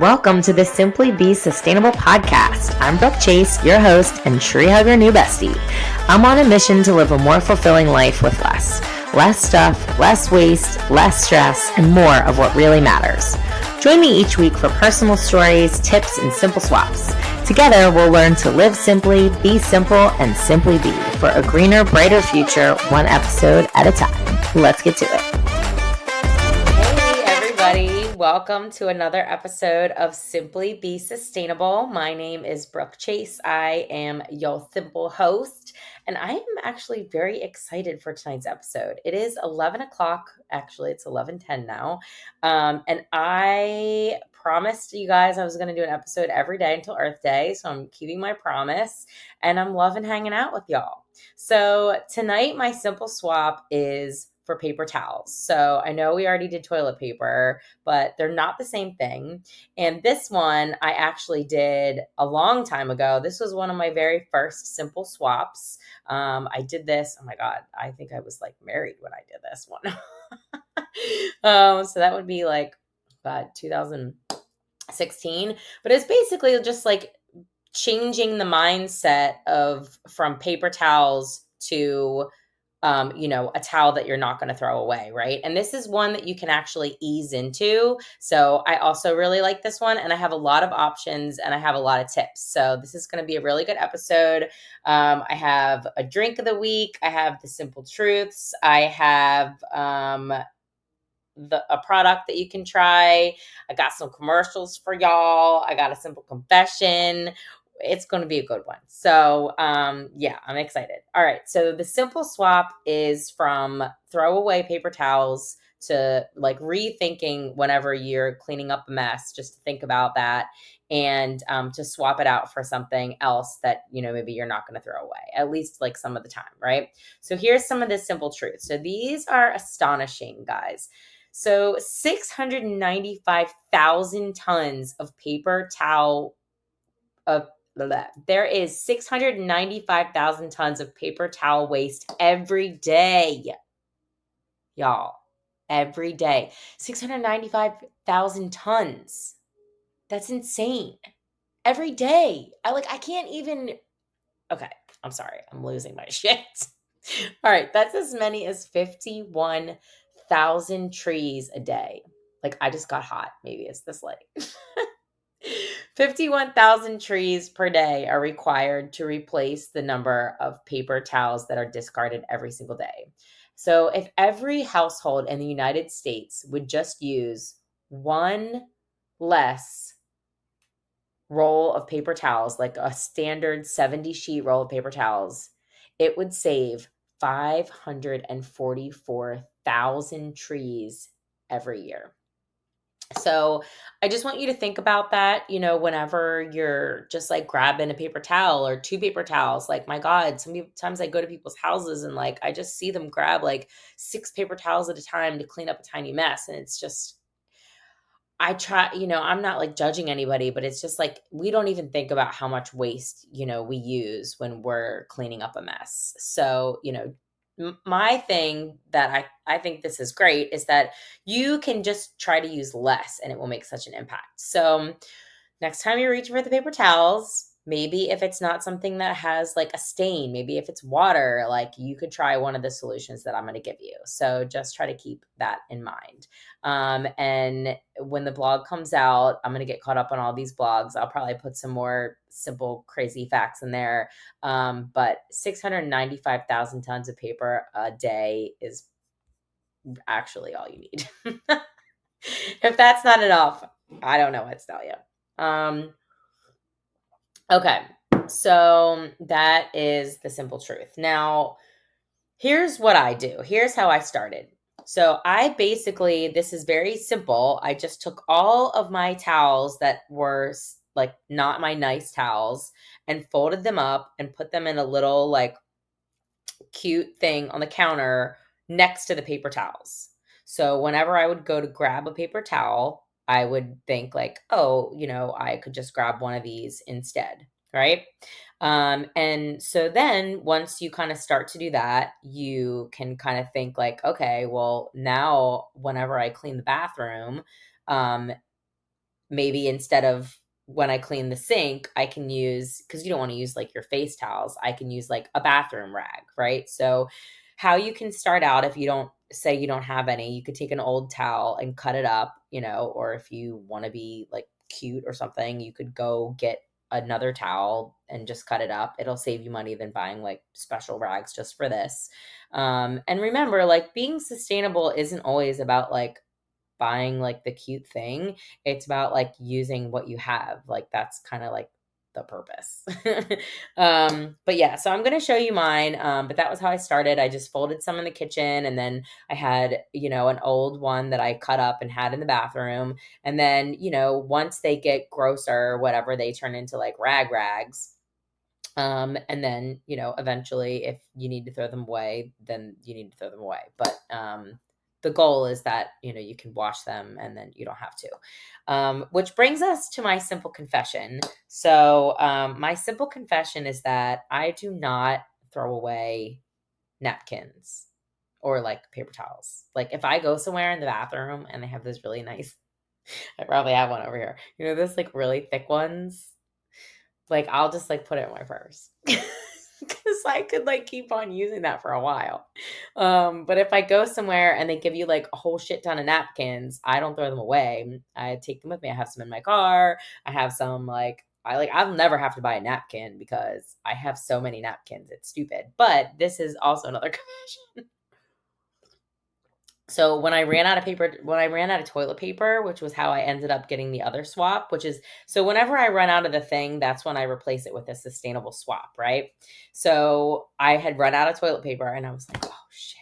Welcome to the Simply Be Sustainable podcast. I'm BrookeChase, your host and tree hugger new bestie. I'm on a mission to live a more fulfilling life with less. Less stuff, less waste, less stress, and more of what really matters. Join me each week for personal stories, tips, and simple swaps. Together, we'll learn to live simply, be simple, and simply be for a greener, brighter future, one episode at a time. Let's get to it. Hey, everybody. Welcome to another episode of Simply Be Sustainable. My name is BrookeChase. I am your simple host, and I am actually very excited for tonight's episode. It is 11 o'clock. Actually, it's 11:10 now. And I promised you guys I was going to do an episode every day until Earth Day. So I'm keeping my promise, and I'm loving hanging out with y'all. So tonight, my simple swap is for paper towels. So I know we already did toilet paper, but they're not the same thing. And this one I actually did a long time ago. This was one of my very first simple swaps. I did this. Oh my God. I think I was like married when I did this one. So that would be like 2016. But it's basically just like changing the mindset from paper towels to a towel that you're not going to throw away, right? And this is one that you can actually ease into. So I also really like this one, and I have a lot of options and I have a lot of tips. So this is going to be a really good episode. I have a drink of the week. I have the simple truths. I have a product that you can try. I got some commercials for y'all. I got a simple confession. It's going to be a good one. So, yeah, I'm excited. All right. So the simple swap is from throwaway paper towels to like rethinking whenever you're cleaning up a mess, just to think about that and to swap it out for something else that, maybe you're not going to throw away, at least like some of the time, right? So here's some of the simple truths. So these are astonishing, guys. So 695,000 tons of paper towel there is 695,000 tons of paper towel waste every day. Y'all, every day. 695,000 tons. That's insane. Every day. I can't even. Okay, I'm sorry. I'm losing my shit. All right, that's as many as 51,000 trees a day. I just got hot. Maybe it's this late. 51,000 trees per day are required to replace the number of paper towels that are discarded every single day. So if every household in the United States would just use one less roll of paper towels, like a standard 70 sheet roll of paper towels, it would save 544,000 trees every year. So I just want you to think about that, whenever you're just like grabbing a paper towel or two paper towels. Like, my God, sometimes I go to people's houses and I just see them grab like 6 paper towels at a time to clean up a tiny mess. And it's just, I try, I'm not like judging anybody, but it's just like, we don't even think about how much waste, we use when we're cleaning up a mess. So, my thing that I think this is great is that you can just try to use less and it will make such an impact. So next time you reach for the paper towels, maybe if it's not something that has like a stain, maybe if it's water, you could try one of the solutions that I'm going to give you. So just try to keep that in mind. And when the blog comes out, I'm going to get caught up on all these blogs. I'll probably put some more simple, crazy facts in there. But 695,000 tons of paper a day is actually all you need. If that's not enough, I don't know what to tell you. Okay, so that is the simple truth. Now, here's what I do. Here's how I started. So this is very simple. I just took all of my towels that were like not my nice towels and folded them up and put them in a little like cute thing on the counter next to the paper towels. So whenever I would go to grab a paper towel, I would think like, oh, I could just grab one of these instead, right? And so then once you kind of start to do that, you can kind of think like, okay, well, now whenever I clean the bathroom, maybe instead of when I clean the sink, I can use, because you don't want to use like your face towels, I can use like a bathroom rag, right? So how you can start out, if you don't say you don't have any, you could take an old towel and cut it up, or if you want to be like cute or something, you could go get another towel and just cut it up. It'll save you money than buying like special rags just for this. And remember, like, being sustainable isn't always about like buying like the cute thing. It's about like using what you have. Like, that's kind of like the purpose. But yeah, so I'm going to show you mine. But that was how I started. I just folded some in the kitchen, and then I had, an old one that I cut up and had in the bathroom. And then, once they get grosser or whatever, they turn into like rags. And then, eventually if you need to throw them away, then you need to throw them away. But the goal is that, you can wash them and then you don't have to. Which brings us to my simple confession. So my simple confession is that I do not throw away napkins or like paper towels. Like, if I go somewhere in the bathroom and they have those really nice, I probably have one over here, those like really thick ones, like, I'll just like put it in my purse because I could like keep on using that for a while. But if I go somewhere and they give you like a whole shit ton of napkins, I don't throw them away. I take them with me. I have some in my car. I have some I'll never have to buy a napkin because I have so many napkins. It's stupid. But this is also another confession. So when I ran out of toilet paper, which was how I ended up getting the other swap, so whenever I run out of the thing, that's when I replace it with a sustainable swap, right? So I had run out of toilet paper and I was like, oh shit,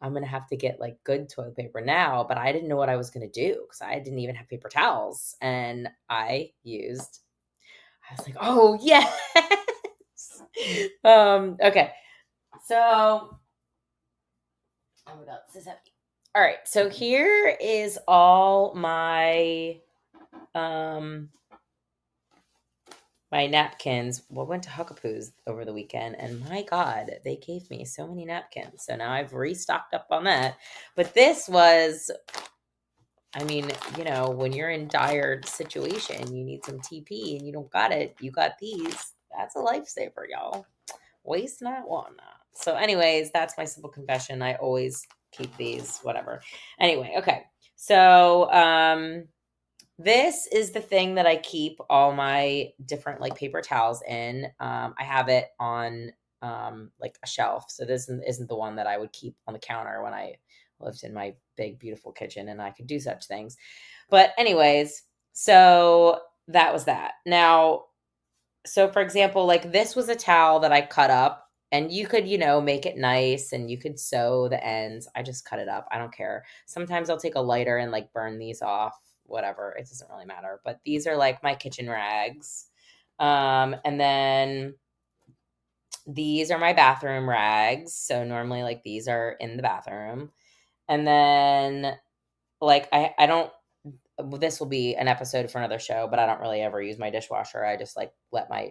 I'm going to have to get like good toilet paper now, but I didn't know what I was going to do because I didn't even have paper towels. And I was like, oh yes. Okay. So, oh my God, this is heavy. All right, so here is all my my napkins. Well, went to Huckapoo's over the weekend, and my God, they gave me so many napkins. So now I've restocked up on that. But this was, I mean, when you're in dire situation, you need some TP and you don't got it. You got these. That's a lifesaver, y'all. Waste not, want not. So anyways, that's my simple confession. I always keep these, whatever. Anyway, okay. So this is the thing that I keep all my different like paper towels in. I have it on like a shelf. So this isn't the one that I would keep on the counter when I lived in my big, beautiful kitchen and I could do such things. But anyways, so that was that. Now, so for example, like, this was a towel that I cut up, and you could, make it nice and you could sew the ends. I just cut it up. I don't care. Sometimes I'll take a lighter and like burn these off, whatever. It doesn't really matter. But these are like my kitchen rags. And then these are my bathroom rags. So normally like these are in the bathroom. And then like I don't, this will be an episode for another show, but I don't really ever use my dishwasher. I just like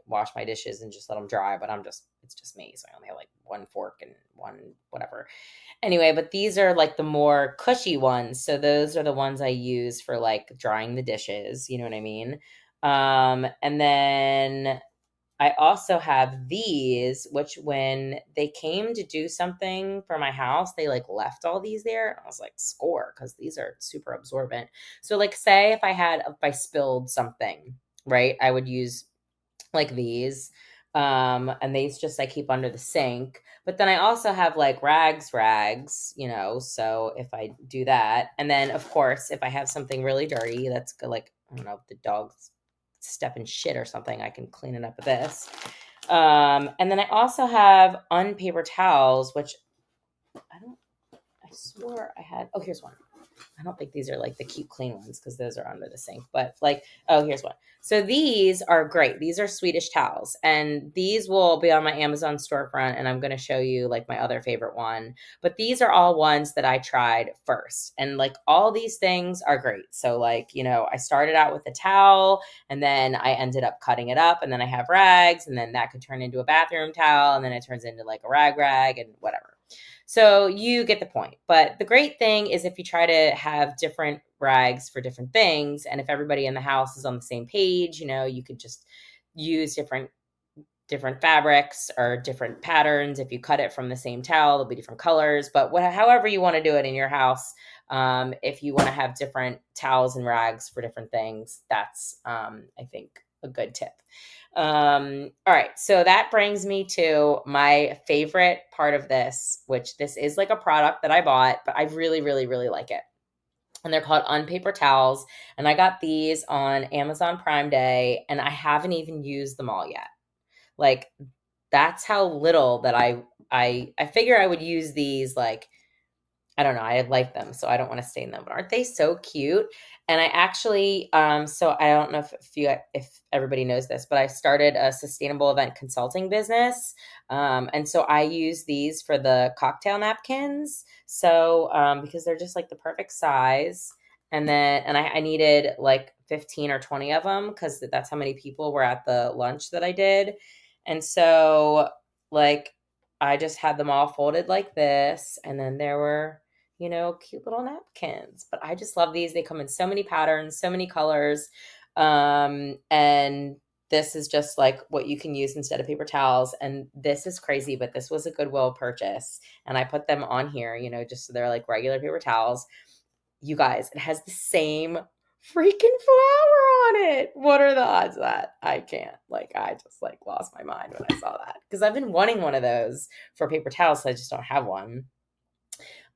wash my dishes and just let them dry, but it's just me. So I only have like one fork and one whatever. Anyway, but these are like the more cushy ones. So those are the ones I use for like drying the dishes. You know what I mean? And then I also have these, which when they came to do something for my house, they like left all these there. And I was like, score, because these are super absorbent. So like, say if I spilled something, right, I would use like these. And these just I keep under the sink. But then I also have like rags, so if I do that, and then of course, if I have something really dirty that's like, I don't know, the dog's step in shit or something, I can clean it up with this. And then I also have unpaper towels, which I swore I had. Oh, here's one. I don't think these are like the cute clean ones because those are under the sink, but like, oh, here's one. So these are great. These are Swedish towels, and these will be on my Amazon storefront, and I'm going to show you like my other favorite one. But these are all ones that I tried first, and like all these things are great. So like, I started out with a towel, and then I ended up cutting it up, and then I have rags, and then that could turn into a bathroom towel, and then it turns into like a rag and whatever. So you get the point. But the great thing is if you try to have different rags for different things, and if everybody in the house is on the same page, you could just use different fabrics or different patterns. If you cut it from the same towel, there'll be different colors. But however you want to do it in your house, if you want to have different towels and rags for different things, that's I think a good tip. All right, so that brings me to my favorite part of this, which this is like a product that I bought, but I really, really, really like it. And they're called Unpaper towels. And I got these on Amazon Prime Day, and I haven't even used them all yet. Like, that's how little that I figure I would use these, like, I don't know, I like them, so I don't want to stain them. But aren't they so cute? And I actually, so I don't know if everybody knows this, but I started a sustainable event consulting business, and so I use these for the cocktail napkins. So because they're just like the perfect size, and I needed like 15 or 20 of them because that's how many people were at the lunch that I did, and so like I just had them all folded like this, and then there were cute little napkins. But I just love these. They come in so many patterns, so many colors. And this is just like what you can use instead of paper towels. And this is crazy, but this was a Goodwill purchase. And I put them on here, just so they're like regular paper towels. You guys, it has the same freaking flower on it. What are the odds of that? I can't. I just lost my mind when I saw that. Because I've been wanting one of those for paper towels, so I just don't have one.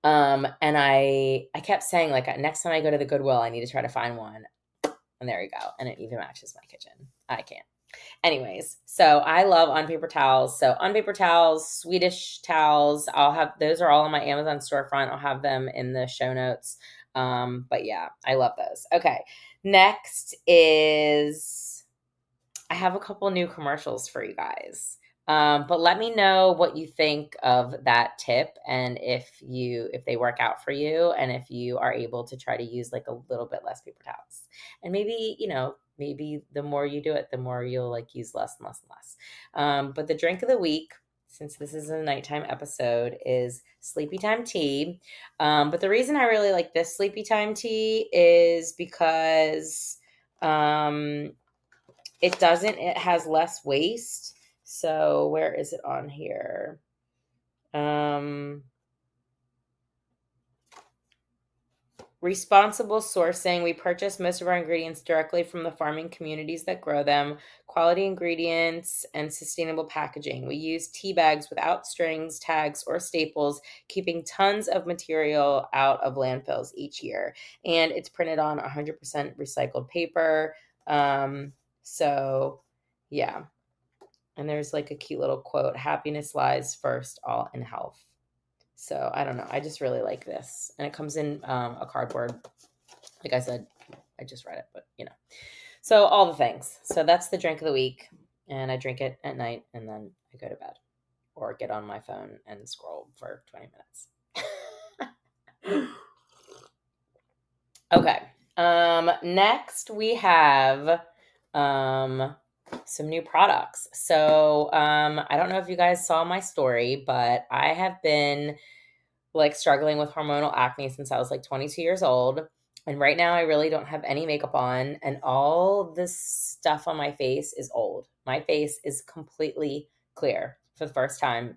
And I kept saying, next time I go to the Goodwill, I need to try to find one. And there you go. And it even matches my kitchen. I can't. Anyways, so I love Unpaper towels. So Unpaper towels, Swedish towels, those are all on my Amazon storefront. I'll have them in the show notes. But yeah, I love those. Okay. Next is I have a couple new commercials for you guys. But let me know what you think of that tip, and if they work out for you, and if you are able to try to use a little bit less paper towels. And maybe, maybe the more you do it, the more you'll use less and less and less. But the drink of the week, since this is a nighttime episode, is sleepy time tea. But the reason I really like this sleepy time tea is because it has less waste. So where is it on here? Responsible sourcing. We purchase most of our ingredients directly from the farming communities that grow them. Quality ingredients and sustainable packaging. We use tea bags without strings, tags, or staples, keeping tons of material out of landfills each year. And it's printed on 100% recycled paper. So yeah. And there's a cute little quote, happiness lies first, all in health. So I don't know. I just really like this. And it comes in a cardboard. Like I said, I just read it, but So all the things. So that's the drink of the week. And I drink it at night, and then I go to bed or get on my phone and scroll for 20 minutes. Okay. Next we have some new products. So I don't know if you guys saw my story, but I have been struggling with hormonal acne since I was 22 years old. And right now I really don't have any makeup on, and all this stuff on my face is old. My face is completely clear for the first time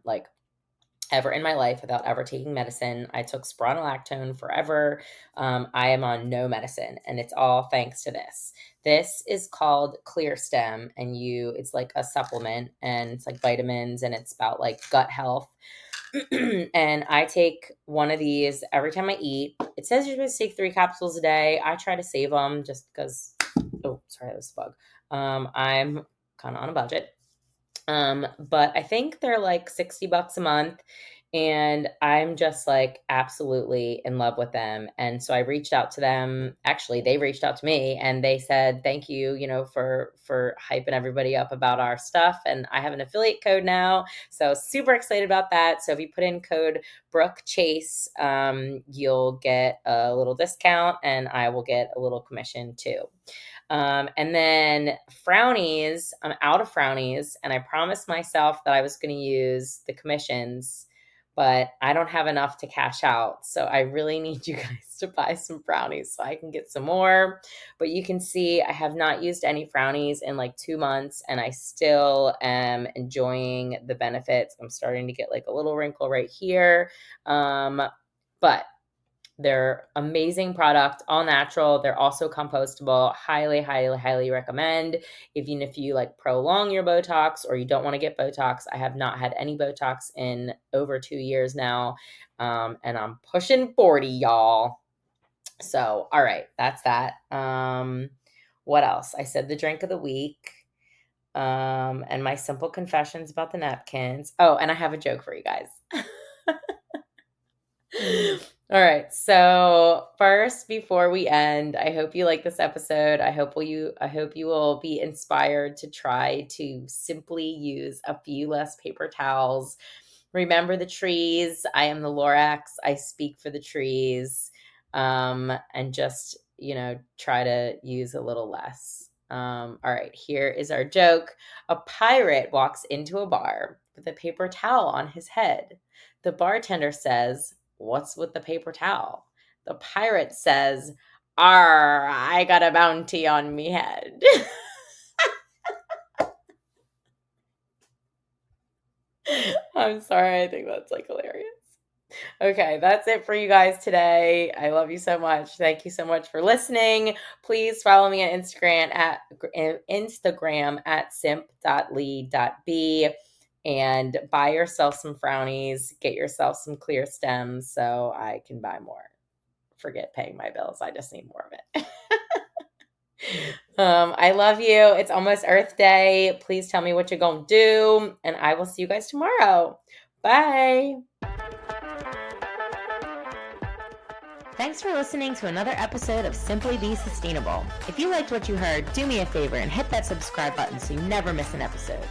ever in my life without ever taking medicine. I took spironolactone forever. I am on no medicine, and it's all thanks to this. This is called ClearStem, and it's a supplement, and it's vitamins, and it's about gut health. And I take one of these every time I eat. It says you're supposed to take 3 capsules a day. I try to save them just because, oh, sorry, that was a bug. I'm kind of on a budget. But I think they're $60 a month, and I'm just absolutely in love with them. And so I reached out to them. Actually, they reached out to me, and they said, thank you, for hyping everybody up about our stuff. And I have an affiliate code now. So super excited about that. So if you put in code BrookeChase, you'll get a little discount, and I will get a little commission too. And then frownies, I'm out of frownies, and I promised myself that I was going to use the commissions but I don't have enough to cash out. So I really need you guys to buy some brownies so I can get some more. But you can see I have not used any brownies in like 2 months, and I still am enjoying the benefits. I'm starting to get like a little wrinkle right here. But they're amazing product, all natural. They're also compostable. Highly, highly, highly recommend. Even if you like prolong your Botox or you don't want to get Botox, I have not had any Botox in over 2 years now. And I'm pushing 40, y'all. So, all right, that's that. What else? I said the drink of the week. And my simple confessions about the napkins. Oh, and I have a joke for you guys. All right. So first, before we end, I hope you like this episode. I hope you will be inspired to try to simply use a few less paper towels. Remember the trees. I am the Lorax. I speak for the trees. And just, try to use a little less. All right, here is our joke. A pirate walks into a bar with a paper towel on his head. The bartender says, "What's with the paper towel?" The pirate says, "Arr, I got a bounty on me head." I'm sorry, I think that's like hilarious. Okay, that's it for you guys today. I love you so much. Thank you so much for listening. Please follow me on Instagram at simp.lee.b and buy yourself some frownies. Get yourself some ClearStem so I can buy more. Forget paying my bills. I just need more of it. I love you. It's almost Earth Day. Please tell me what you're going to do, and I will see you guys tomorrow. Bye. Thanks for listening to another episode of Simply Be Sustainable. If you liked what you heard, do me a favor and hit that subscribe button so you never miss an episode.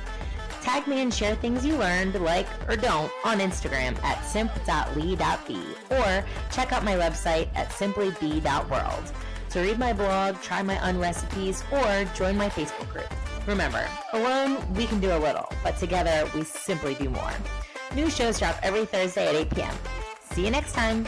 Tag me and share things you learned, like or don't, on Instagram at simp.lee.b or check out my website at simplybe.world to read my blog, try my recipes, or join my Facebook group. Remember, alone we can do a little, but together we simply do more. New shows drop every Thursday at 8 p.m. See you next time.